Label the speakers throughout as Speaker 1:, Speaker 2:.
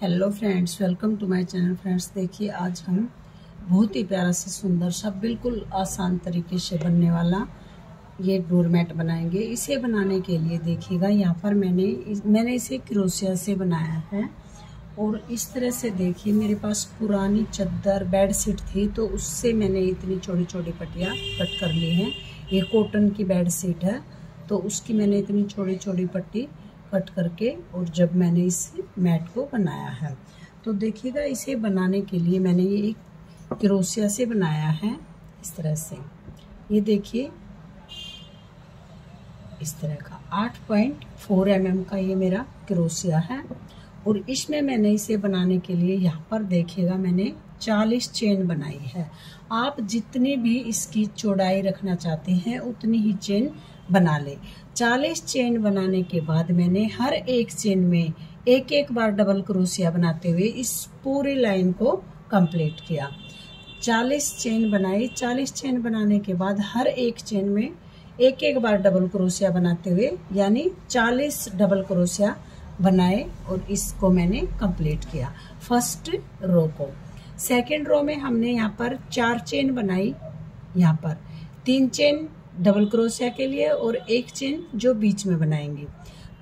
Speaker 1: Hello friends, welcome to my channel. Friends देखिए, आज हम बहुत ही प्यारा से सुंदर सा बिल्कुल आसान तरीके से बनने वाला ये डोरमेट बनाएंगे। इसे बनाने के लिए देखिएगा, यहाँ पर मैंने इसे क्रोशिया से बनाया है। और इस तरह से देखिए, मेरे पास पुरानी चादर बेडशीट थी तो उससे मैंने इतनी छोटी छोटी पट्टियाँ कट कर ली हैं। ये कॉटन की बेडशीट है तो उसकी मैंने इतनी छोटी छोटी पट्टी कट करके और जब मैंने इस मैट को बनाया है तो देखिएगा, इसे बनाने के लिए मैंने ये एक क्रोशिया से बनाया है। इस तरह से ये देखिए, इस तरह का 8.4 mm का ये मेरा क्रोशिया है। और इसमें मैंने इसे बनाने के लिए यहाँ पर देखिएगा, मैंने 40 चेन बनाई है। आप जितनी भी इसकी चौड़ाई रखना चाहते हैं उतनी ही चेन बना ले। 40 चेन बनाने के बाद मैंने हर एक चेन में एक एक बार डबल क्रोशिया बनाते हुए इस पूरी लाइन को कंप्लीट किया। 40 चेन बनाई। 40 चेन बनाने के बाद हर एक चेन में एक एक बार डबल क्रोशिया बनाते हुए यानी 40 डबल क्रोशिया बनाए और इसको मैंने कंप्लीट किया फर्स्ट रो को। सेकंड रो में हमने यहाँ पर 4 चेन बनाई। यहाँ पर 3 चेन डबल क्रोशिया के लिए और 1 चेन जो बीच में बनाएंगे।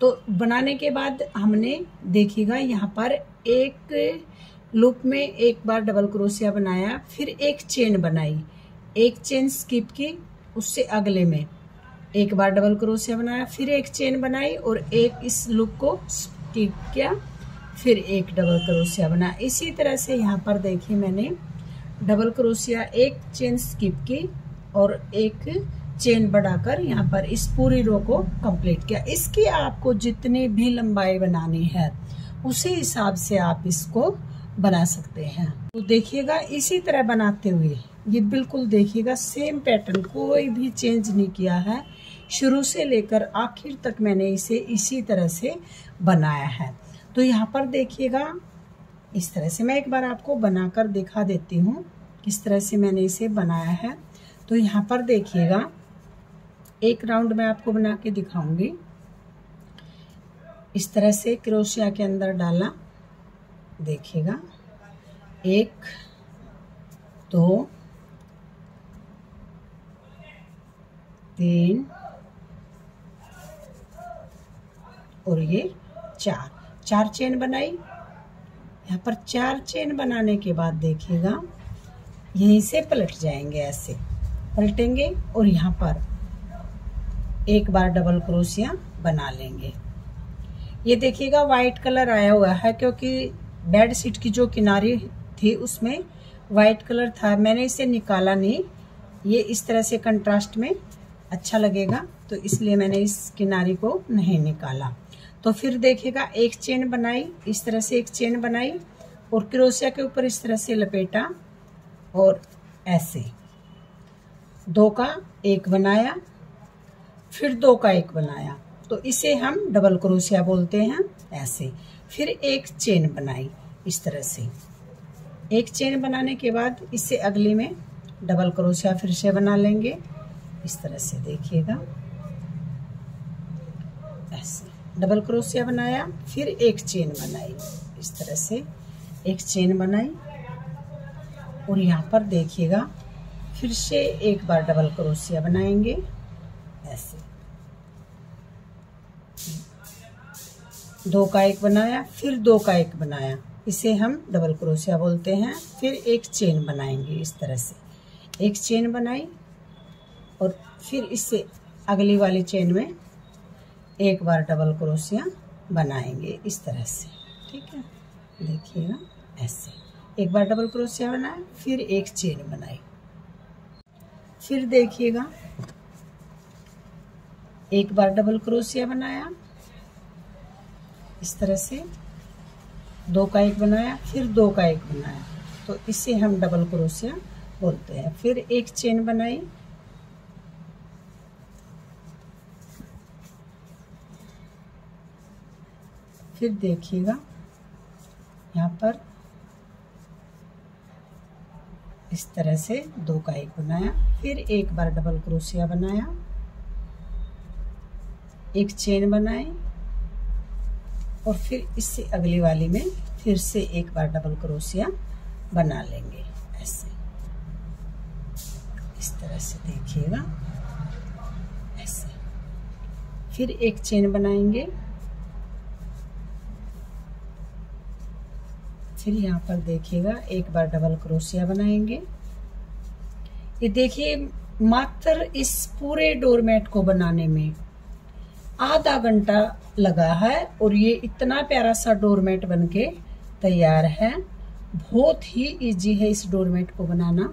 Speaker 1: तो बनाने के बाद हमने देखिएगा, यहाँ पर एक लूप में एक बार डबल क्रोशिया बनाया, फिर 1 चेन बनाई, 1 चेन स्किप की, उससे अगले में एक बार डबल क्रोशिया बनाया, फिर 1 चेन बनाई और एक इस लूप को स्किप किया, फिर 1 डबल क्रोशिया बनाया। इसी तरह से यहाँ पर देखिए, मैंने डबल क्रोशिया 1 चेन स्किप की और 1 चेन बढ़ाकर यहाँ पर इस पूरी रो को कंप्लीट किया। इसकी आपको जितनी भी लंबाई बनानी है उसी हिसाब से आप इसको बना सकते हैं। तो देखिएगा, इसी तरह बनाते हुए ये बिल्कुल देखिएगा सेम पैटर्न, कोई भी चेंज नहीं किया है। शुरू से लेकर आखिर तक मैंने इसे इसी तरह से बनाया है। तो यहाँ पर देखिएगा, इस तरह से मैं एक बार आपको बनाकर दिखा देती हूँ किस तरह से मैंने इसे बनाया है। तो यहाँ पर देखिएगा, एक राउंड मैं आपको बना के दिखाऊंगी। इस तरह से क्रोशिया के अंदर डाला, देखिएगा 1 2 3 और ये 4 चेन बनाई। यहाँ पर 4 चेन बनाने के बाद देखिएगा, यहीं से पलट जाएंगे, ऐसे पलटेंगे और यहाँ पर एक बार डबल क्रोशिया बना लेंगे। ये देखिएगा वाइट कलर आया हुआ है क्योंकि बेड शीट की जो किनारी थी उसमें वाइट कलर था, मैंने इसे निकाला नहीं। ये इस तरह से कंट्रास्ट में अच्छा लगेगा तो इसलिए मैंने इस किनारी को नहीं निकाला। तो फिर देखिएगा, 1 चेन बनाई, इस तरह से 1 चेन बनाई और क्रोशिया के ऊपर इस तरह से लपेटा और ऐसे 2 का 1 बनाया, फिर 2 का 1 बनाया, तो इसे हम डबल क्रोशिया बोलते हैं। ऐसे फिर 1 चेन बनाई, इस तरह से 1 चेन बनाने के बाद इससे अगली में डबल क्रोशिया फिर से बना लेंगे। इस तरह से देखिएगा, ऐसे डबल क्रोशिया बनाया, फिर 1 चेन बनाई, इस तरह से 1 चेन बनाई और यहाँ पर देखिएगा फिर से एक बार डबल क्रोशिया बनाएंगे। ऐसे 2 का 1 बनाया, फिर 2 का 1 बनाया, इसे हम डबल क्रोशिया बोलते हैं। फिर 1 चेन बनाएंगे, इस तरह से 1 चेन बनाई और फिर इससे अगली वाली चेन में एक बार डबल क्रोशिया बनाएंगे, इस तरह से। ठीक है, देखिएगा ऐसे एक बार डबल क्रोशिया बनाया, फिर 1 चेन बनाई, फिर देखिएगा एक बार डबल क्रोशिया बनाया, इस तरह से 2 का 1 बनाया, फिर 2 का 1 बनाया, तो इसे हम डबल क्रोशिया बोलते हैं। फिर 1 चेन बनाई, फिर देखिएगा यहाँ पर इस तरह से 2 का 1 बनाया, फिर एक बार डबल क्रोशिया बनाया, 1 चेन बनाई और फिर इससे अगली वाली में फिर से एक बार डबल क्रोशिया बना लेंगे ऐसे, इस तरह से देखिएगा ऐसे। फिर एक चेन बनाएंगे, फिर यहाँ पर देखिएगा एक बार डबल क्रोशिया बनाएंगे। ये देखिए मात्र इस पूरे डोरमेट को बनाने में आधा घंटा लगा है और ये इतना प्यारा सा डोरमेट बनके तैयार है। बहुत ही इजी है इस डोरमेट को बनाना।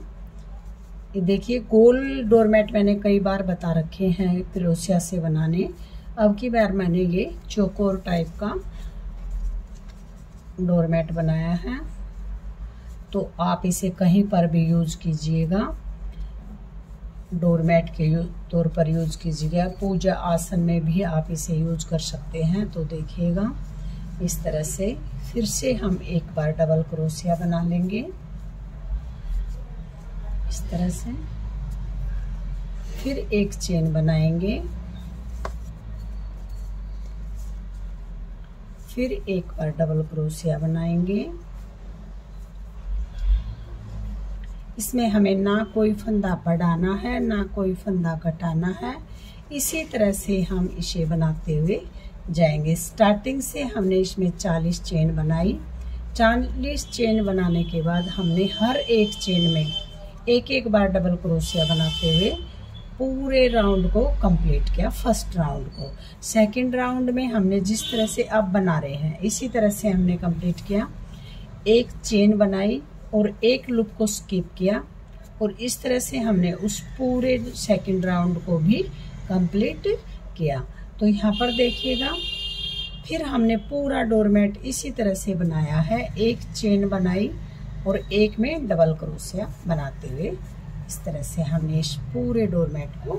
Speaker 1: ये देखिए गोल डोरमेट मैंने कई बार बता रखे हैं क्रोशिया से बनाने, अब की बार मैंने ये चौकोर टाइप का डोरमेट बनाया है। तो आप इसे कहीं पर भी यूज कीजिएगा, डोरमेट के तौर पर यूज कीजिएगा, पूजा आसन में भी आप इसे यूज कर सकते हैं। तो देखिएगा इस तरह से फिर से हम एक बार डबल क्रोशिया बना लेंगे इस तरह से, फिर एक चेन बनाएंगे, फिर एक बार डबल क्रोशिया बनाएंगे। इसमें हमें ना कोई फंदा बढ़ाना है ना कोई फंदा घटाना है, इसी तरह से हम इसे बनाते हुए जाएंगे। स्टार्टिंग से हमने इसमें 40 चेन बनाई। 40 चेन बनाने के बाद हमने हर एक चेन में एक एक बार डबल क्रोशिया बनाते हुए पूरे राउंड को कंप्लीट किया, फर्स्ट राउंड को। सेकंड राउंड में हमने जिस तरह से अब बना रहे हैं इसी तरह से हमने कंप्लीट किया। एक चेन बनाई और एक लूप को स्किप किया और इस तरह से हमने उस पूरे सेकंड राउंड को भी कंप्लीट किया। तो यहाँ पर देखिएगा फिर हमने पूरा डोरमेट इसी तरह से बनाया है। एक चेन बनाई और एक में डबल क्रोशिया बनाते हुए इस तरह से हमने इस पूरे डोरमेट को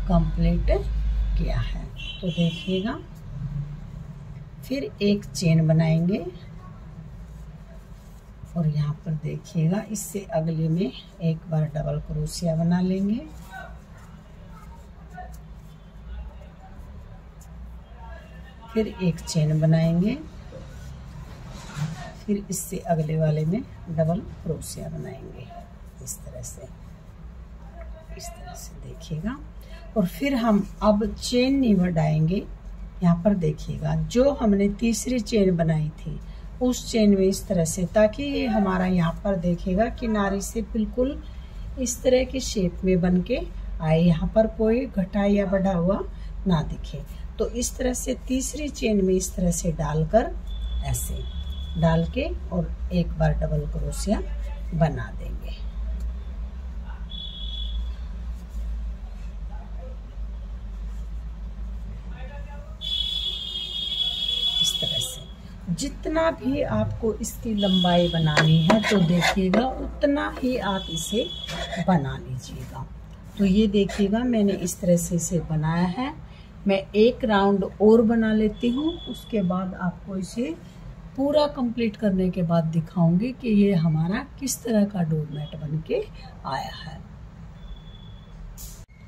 Speaker 1: कंप्लीट किया है। तो देखिएगा फिर एक चेन बनाएंगे और यहाँ पर देखिएगा इससे अगले में एक बार डबल क्रोशिया बना लेंगे, फिर एक चेन बनाएंगे, फिर इससे अगले वाले में डबल क्रोशिया बनाएंगे इस तरह से देखिएगा। और फिर हम अब चेन नहीं बढ़ाएंगे। यहाँ पर देखिएगा जो हमने तीसरी चेन बनाई थी उस चेन में इस तरह से, ताकि ये हमारा यहाँ पर देखिएगा किनारे से बिल्कुल इस तरह की शेप में बन के आए, यहाँ पर कोई घटा या बढ़ा हुआ ना दिखे। तो इस तरह से तीसरी चेन में इस तरह से डालकर ऐसे डाल के और एक बार डबल क्रोशिया बना देंगे इस तरह से। जितना भी आपको इसकी लंबाई बनानी है तो देखिएगा उतना ही आप इसे बना लीजिएगा। तो ये देखिएगा मैंने इस तरह से इसे बनाया है। मैं एक राउंड और बना लेती हूँ, उसके बाद आपको इसे पूरा कंप्लीट करने के बाद दिखाऊंगी कि ये हमारा किस तरह का डोरमेट बनके आया है।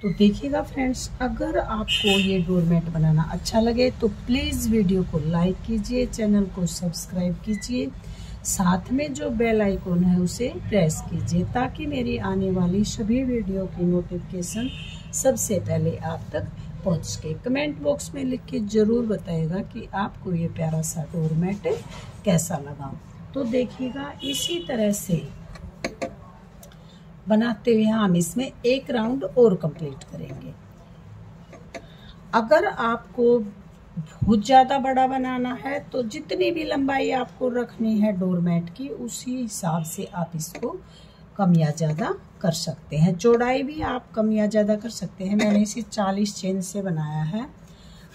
Speaker 1: तो देखिएगा फ्रेंड्स, अगर आपको ये डोरमेट बनाना अच्छा लगे तो प्लीज़ वीडियो को लाइक कीजिए, चैनल को सब्सक्राइब कीजिए, साथ में जो बेल आइकॉन है उसे प्रेस कीजिए ताकि मेरी आने वाली सभी वीडियो की नोटिफिकेशन सबसे पहले आप तक पहुंच सके। कमेंट बॉक्स में लिख के जरूर बताइएगा कि आपको ये प्यारा सा डोरमेट कैसा लगा। तो देखिएगा इसी तरह से बनाते हुए हम इसमें एक राउंड और कंप्लीट करेंगे। अगर आपको बहुत ज़्यादा बड़ा बनाना है तो जितनी भी लंबाई आपको रखनी है डोरमेट की उसी हिसाब से आप इसको कम या ज़्यादा कर सकते हैं। चौड़ाई भी आप कम या ज़्यादा कर सकते हैं। मैंने इसे 40 चेन से बनाया है।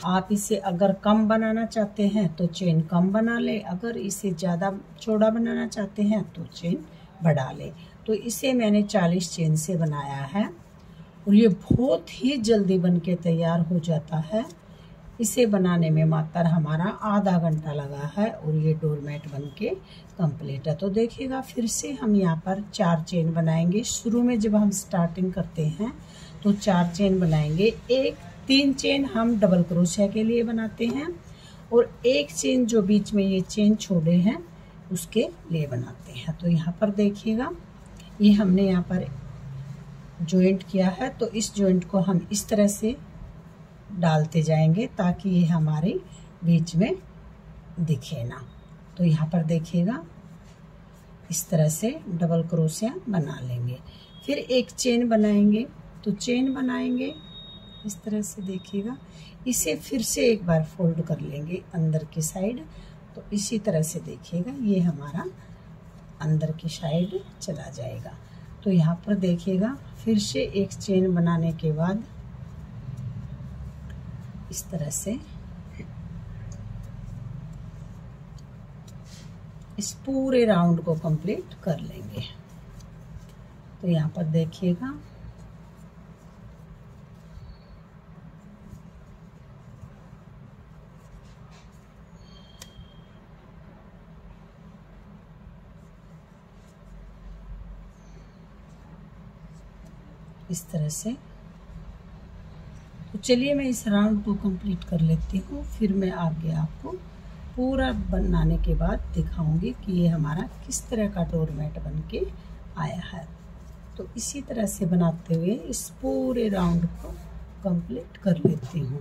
Speaker 1: आप इसे अगर कम बनाना चाहते हैं तो चेन कम बना ले, अगर इसे ज़्यादा चौड़ा बनाना चाहते हैं तो चेन बढ़ा ले। तो इसे मैंने 40 चेन से बनाया है और ये बहुत ही जल्दी बनके तैयार हो जाता है। इसे बनाने में मात्र हमारा आधा घंटा लगा है और ये डोरमेट बनके कंप्लीट है। तो देखिएगा फिर से हम यहाँ पर 4 चेन बनाएंगे। शुरू में जब हम स्टार्टिंग करते हैं तो 4 चेन बनाएंगे। 3 चेन हम डबल क्रोशिया के लिए बनाते हैं और एक चेन जो बीच में ये चेन छोड़े हैं उसके लिए बनाते हैं। तो यहाँ पर देखिएगा, ये हमने यहाँ पर जॉइंट किया है, तो इस जॉइंट को हम इस तरह से डालते जाएंगे ताकि ये हमारे बीच में दिखे ना। तो यहाँ पर देखिएगा, इस तरह से डबल क्रोशिया बना लेंगे। फिर एक चेन बनाएंगे, तो चेन बनाएंगे इस तरह से, देखिएगा। इसे फिर से एक बार फोल्ड कर लेंगे अंदर की साइड। तो इसी तरह से देखिएगा, ये हमारा अंदर की साइड चला जाएगा। तो यहाँ पर देखिएगा, फिर से एक चेन बनाने के बाद इस तरह से इस पूरे राउंड को कंप्लीट कर लेंगे। तो यहाँ पर देखिएगा, इस तरह से। तो चलिए मैं इस राउंड को कंप्लीट कर लेती हूँ, फिर मैं आगे आपको पूरा बनाने के बाद दिखाऊंगी कि ये हमारा किस तरह का डोरमेट बन के आया है। तो इसी तरह से बनाते हुए इस पूरे राउंड को कंप्लीट कर लेती हूँ।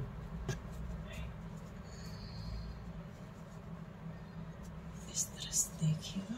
Speaker 1: इस तरह से देखिएगा।